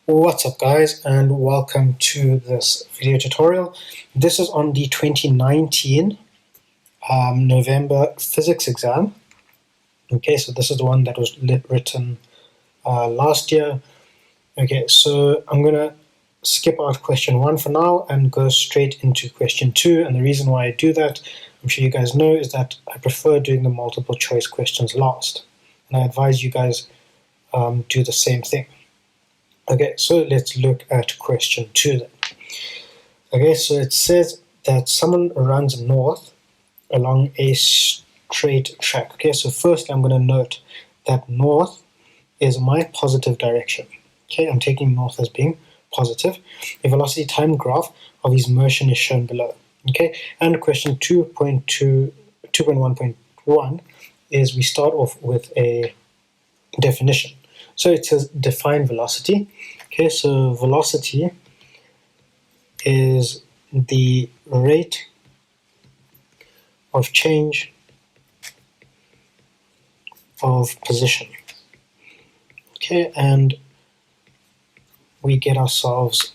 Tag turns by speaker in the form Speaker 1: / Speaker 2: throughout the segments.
Speaker 1: What's up guys, and welcome to this video tutorial. This is on the 2019 November physics exam. Okay, so this is the one that was written last year. Okay, so I'm going to skip out question 1 for now and go straight into question 2. And the reason why I do that, I'm sure you guys know, is that I prefer doing the multiple choice questions last. And I advise you guys do the same thing. Okay, so let's look at question 2 then. Okay, so it says that someone runs north along a straight track. Okay, so first I'm going to note that north is my positive direction. Okay, I'm taking north as being positive. A velocity time graph of his motion is shown below. Okay, and question 2.1.1 is we start off with a definition. So it says define velocity. Okay, so velocity is the rate of change of position. Okay, and we get ourselves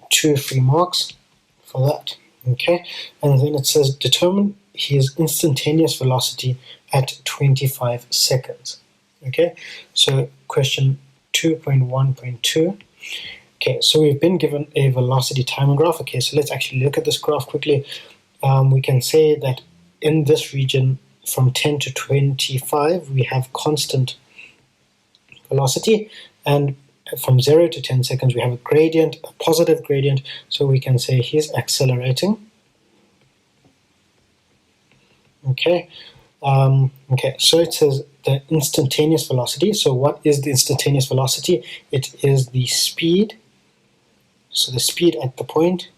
Speaker 1: 2 free marks for that. Okay, and then it says determine his instantaneous velocity at 25 seconds. Okay, so question 2.1.2. Okay, so we've been given a velocity time graph. Okay, so let's actually look at this graph quickly. We can say that in this region from 10 to 25 we have constant velocity, and from 0 to 10 seconds we have a gradient, a positive gradient, so we can say he's accelerating. Okay, so it says the instantaneous velocity. So what is the instantaneous velocity? It is the speed, so the speed at the point,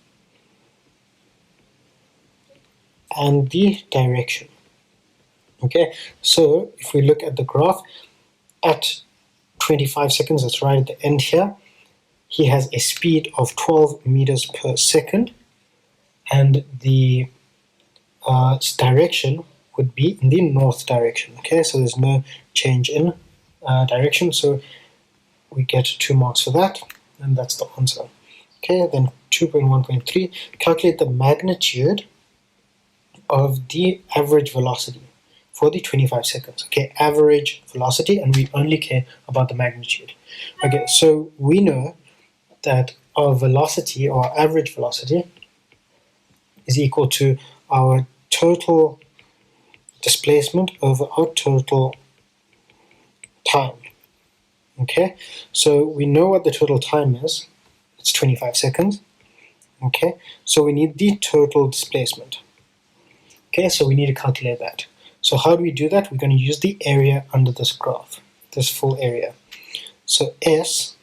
Speaker 1: and the direction. Okay, so if we look at the graph, at 25 seconds, that's right at the end here, he has a speed of 12 meters per second, and the direction would be in the north direction. Okay, so there's no change in direction, so we get 2 marks for that, and that's the answer. Okay, then 2.1.3, calculate the magnitude of the average velocity for the 25 seconds. Okay, average velocity, and we only care about the magnitude. Okay, so we know that our velocity, or average velocity, is equal to our total displacement over our total time. Okay, so we know what the total time is. It's 25 seconds. Okay, so we need the total displacement. Okay, so we need to calculate that. So how do we do that? We're going to use the area under this graph, this full area. So S,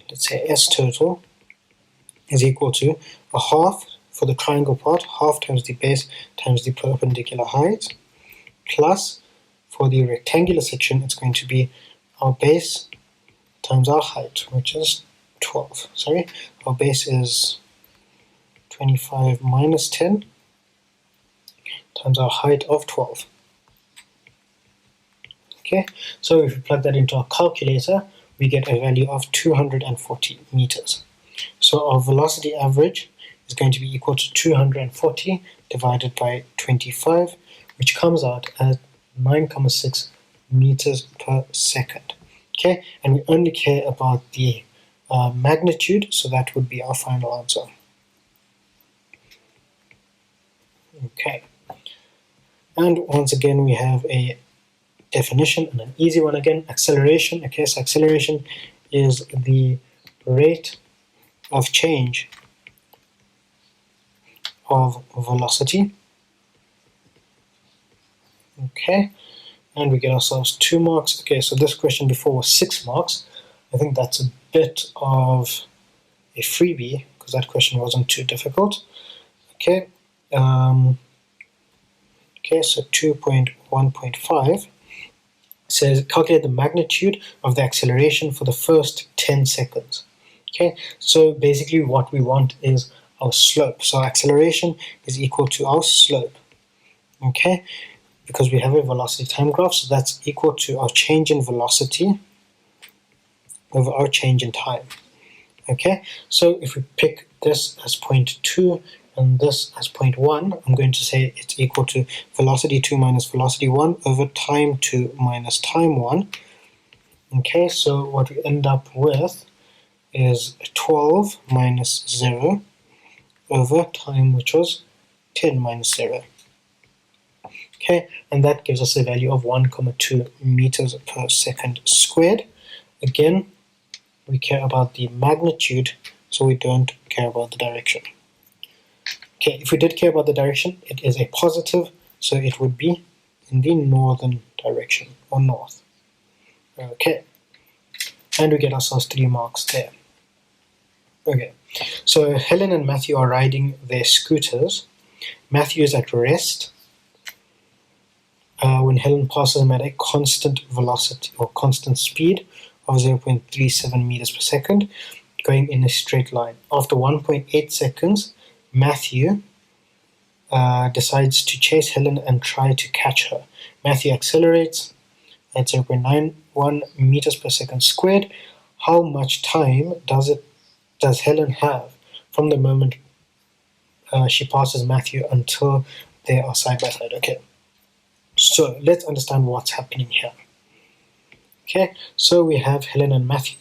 Speaker 1: let's say S total, is equal to a half for the triangle part, half times the base times the perpendicular height, plus for the rectangular section it's going to be our base times our height, which is 12. Sorry, our base is 25 minus 10 times our height of 12. Okay, so if we plug that into our calculator, we get a value of 240 meters. So our velocity average is going to be equal to 240 divided by 25, which comes out at 9.6 meters per second. Okay, and we only care about the magnitude, so that would be our final answer. Okay, and once again we have a definition, and an easy one again, acceleration. Okay, so acceleration is the rate of change of velocity. Okay, and we get ourselves 2 marks. Okay, so this question before was 6 marks. I think that's a bit of a freebie because that question wasn't too difficult. Okay, okay, so 2.1.5 says calculate the magnitude of the acceleration for the first 10 seconds. Okay, so basically what we want is our slope. So our acceleration is equal to our slope. Okay, because we have a velocity time graph, so that's equal to our change in velocity over our change in time. Okay, so if we pick this as 0.2 and this as 0.1, I'm going to say it's equal to velocity 2 minus velocity 1 over time 2 minus time 1. Okay, so what we end up with is 12 minus 0 over time, which was 10 minus 0. Okay, and that gives us a value of 1,2 meters per second squared. Again, we care about the magnitude, so we don't care about the direction. Okay, if we did care about the direction, it is a positive, so it would be in the northern direction, or north. Okay, and we get ourselves 3 marks there. Okay, so Helen and Matthew are riding their scooters. Matthew is at rest when Helen passes him at a constant velocity or constant speed of 0.37 meters per second, going in a straight line. After 1.8 seconds, Matthew decides to chase Helen and try to catch her. Matthew accelerates at 0.91 meters per second squared. How much time does Helen have from the moment she passes Matthew until they are side by side? Okay, so let's understand what's happening here. Okay, so we have Helen and Matthew.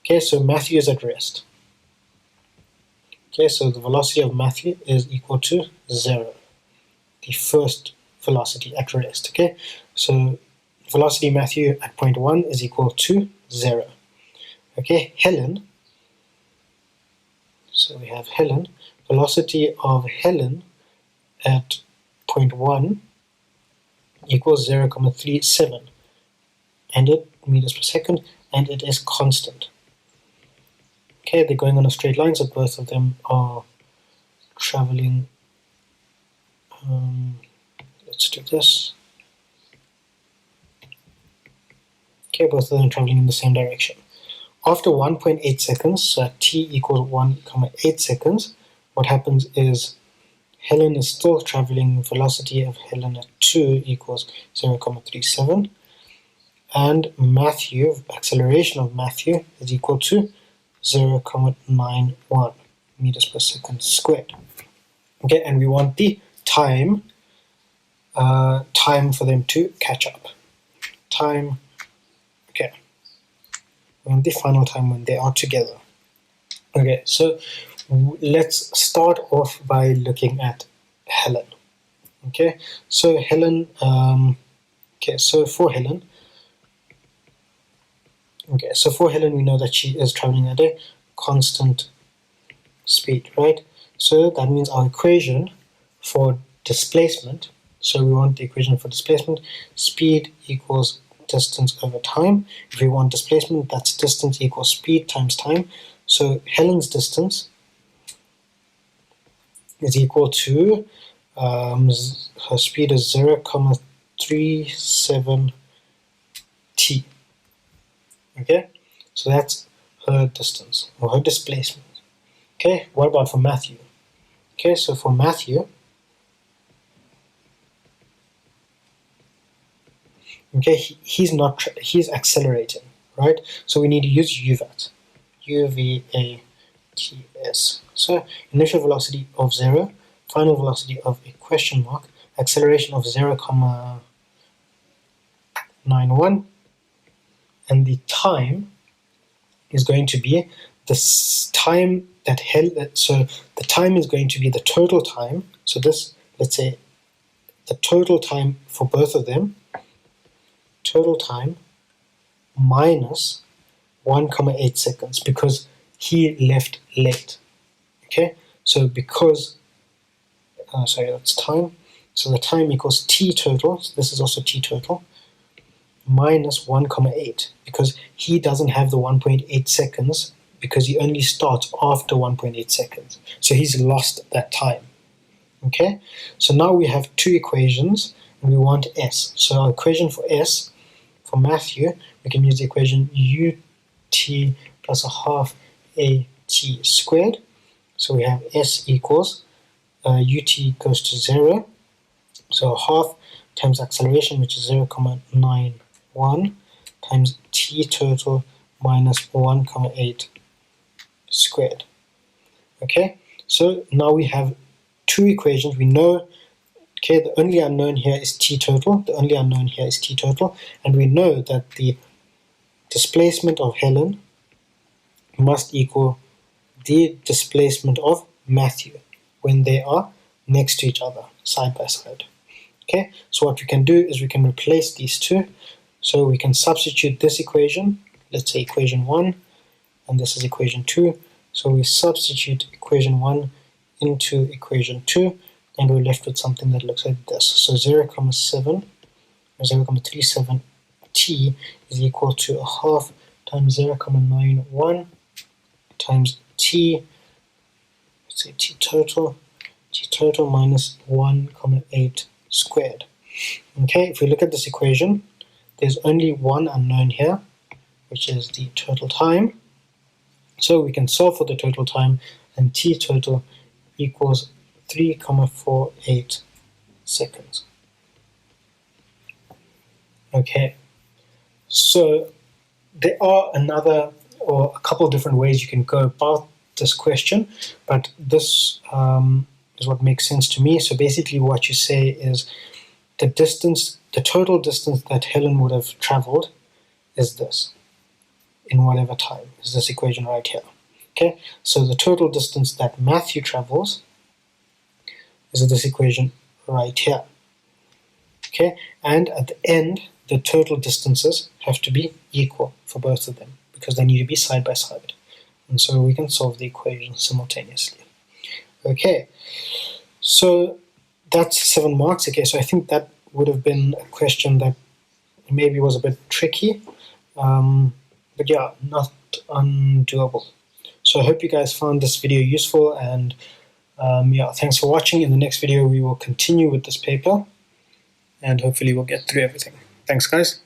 Speaker 1: Okay, so Matthew is at rest. Okay, so the velocity of Matthew is equal to 0, the first velocity at rest. Okay, so velocity Matthew at 0.1 is equal to 0. Okay, Helen, so we have Helen, velocity of Helen at 0.1 equals 0.37 meters per second, and it is constant. Okay, they're going on a straight line, so both of them are traveling. Let's do this. Okay, both of them traveling in the same direction. After 1.8 seconds, so at t equals 1,8 seconds, what happens is Helen is still traveling. Velocity of Helen at 2 equals 0.37, and Matthew, acceleration of Matthew is equal to 0.91 meters per second squared. Okay, and we want the time for them to catch up. Time, okay, we want the final time when they are together. Okay, so let's start off by looking at Helen. Okay, so Helen, for Helen, we know that she is traveling at a constant speed, right? So that means our equation for displacement, so we want the equation for displacement, speed equals distance over time. If we want displacement, that's distance equals speed times time. So Helen's distance is equal to, her speed is 0.37 t. Okay, so that's her distance, or her displacement. Okay, what about for Matthew? Okay, so for Matthew, okay, he's accelerating, right? So we need to use UVAT, UVATS. So initial velocity of 0, final velocity of a question mark, acceleration of 0.91, and the time is going to be the time that so the time is going to be the total time. So this, let's say, the total time for both of them, total time minus 1.8 seconds, because he left late. Okay, so because, that's time. So the time equals t total, so this is also t total, minus 1.8, because he doesn't have the 1.8 seconds, because he only starts after 1.8 seconds. So he's lost that time. Okay, so now we have two equations, and we want S. So our equation for S, for Matthew, we can use the equation ut plus a half at squared. So we have S equals, ut goes to 0, so half times acceleration, which is 0.91, times t total, minus 1,8 squared. Okay, so now we have two equations. We know, okay, the only unknown here is t total. The only unknown here is t total, and we know that the displacement of Helen must equal the displacement of Matthew when they are next to each other, side by side. Okay, so what we can do is we can replace these two. So we can substitute this equation, let's say equation 1, and this is equation 2. So we substitute equation 1 into equation 2, and we're left with something that looks like this. So 0,37 t is equal to a half times 0,91 times t, let's say t total minus 1,8 squared. Okay, if we look at this equation, there's only one unknown here, which is the total time. So we can solve for the total time, and t total equals 3,48 seconds. Okay, so there are a couple different ways you can go about this question, but this is what makes sense to me. So basically what you say is the total distance that Helen would have traveled is this, in whatever time, is this equation right here. Okay, so the total distance that Matthew travels is this equation right here. Okay, and at the end, the total distances have to be equal for both of them, because they need to be side by side. And so we can solve the equation simultaneously. Okay, so that's 7 marks. Okay, so I think that would have been a question that maybe was a bit tricky, but yeah, not undoable. So I hope you guys found this video useful, and yeah, thanks for watching. In the next video, we will continue with this paper, and hopefully we'll get through everything. Thanks, guys.